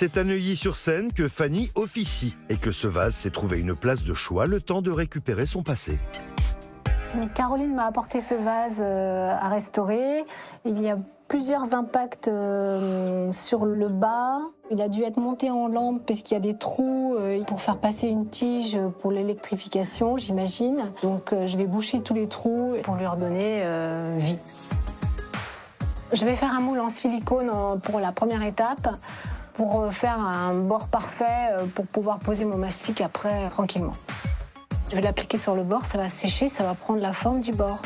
C'est à Neuilly-sur-Seine que Fanny officie et que ce vase s'est trouvé une place de choix le temps de récupérer son passé. Donc Caroline m'a apporté ce vase à restaurer. Il y a plusieurs impacts sur le bas. Il a dû être monté en lampe parce qu'il y a des trous pour faire passer une tige pour l'électrification, j'imagine. Donc je vais boucher tous les trous pour lui redonner vie. Je vais faire un moule en silicone pour la première étape, pour faire un bord parfait pour pouvoir poser mon mastic après tranquillement. Je vais l'appliquer sur le bord, ça va sécher, ça va prendre la forme du bord.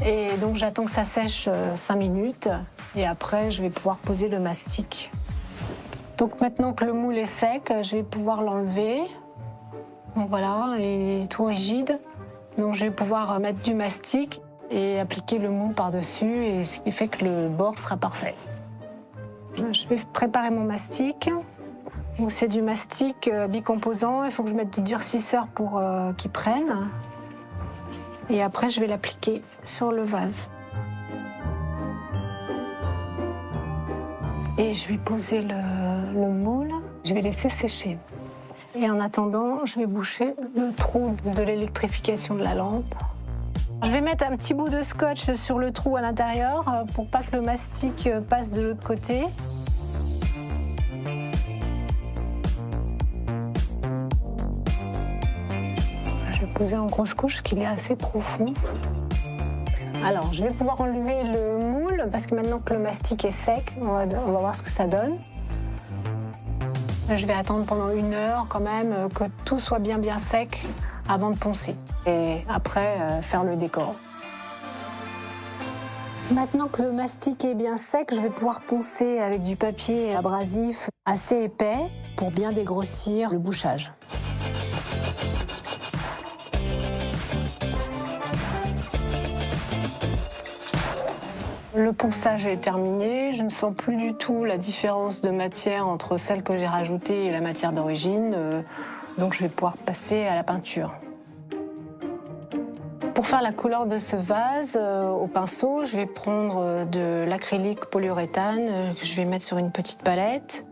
Et donc j'attends que ça sèche 5 minutes et après je vais pouvoir poser le mastic. Donc maintenant que le moule est sec, je vais pouvoir l'enlever. Donc voilà, il est tout rigide. Donc je vais pouvoir mettre du mastic et appliquer le moule par-dessus, et ce qui fait que le bord sera parfait. Je vais préparer mon mastic. Donc c'est du mastic bicomposant, il faut que je mette du durcisseur pour qu'il prenne. Et après je vais l'appliquer sur le vase. Et je vais poser le moule, je vais laisser sécher. Et en attendant, je vais boucher le trou de l'électrification de la lampe. Je vais mettre un petit bout de scotch sur le trou à l'intérieur pour pas que le mastic passe de l'autre côté. Je vais poser en grosse couche parce qu'il est assez profond. Alors, je vais pouvoir enlever le moule parce que maintenant que le mastic est sec, on va voir ce que ça donne. Je vais attendre pendant 1 heure quand même que tout soit bien sec avant de poncer. Et après, faire le décor. Maintenant que le mastic est bien sec, je vais pouvoir poncer avec du papier abrasif assez épais pour bien dégrossir le bouchage. Le ponçage est terminé, je ne sens plus du tout la différence de matière entre celle que j'ai rajoutée et la matière d'origine, donc je vais pouvoir passer à la peinture. Pour faire la couleur de ce vase au pinceau, je vais prendre de l'acrylique polyuréthane que je vais mettre sur une petite palette.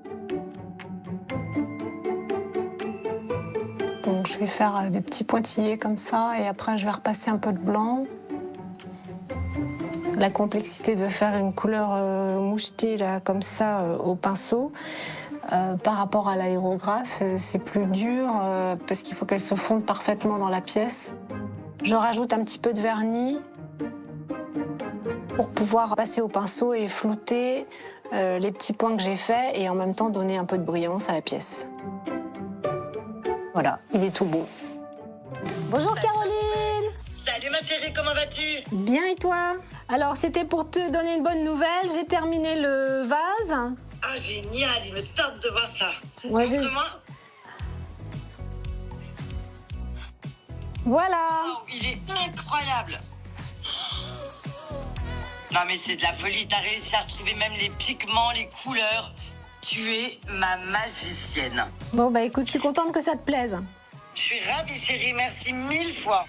Donc je vais faire des petits pointillés comme ça et après je vais repasser un peu de blanc. La complexité de faire une couleur mouchetée là, comme ça au pinceau, par rapport à l'aérographe, c'est plus dur parce qu'il faut qu'elle se fonde parfaitement dans la pièce. Je rajoute un petit peu de vernis pour pouvoir passer au pinceau et flouter les petits points que j'ai faits et en même temps donner un peu de brillance à la pièce. Voilà, il est tout beau. Bonjour Caroline! Salut ma chérie, comment vas-tu? Bien et toi? Alors c'était pour te donner une bonne nouvelle, j'ai terminé le vase. Ah génial, il me tente de voir ça. Ouais, Montre-moi. Voilà. Oh, il est incroyable. Non mais c'est de la folie, t'as réussi à retrouver même les pigments, les couleurs. Tu es ma magicienne. Bon bah écoute, je suis contente que ça te plaise. Je suis ravie chérie, merci 1000 fois.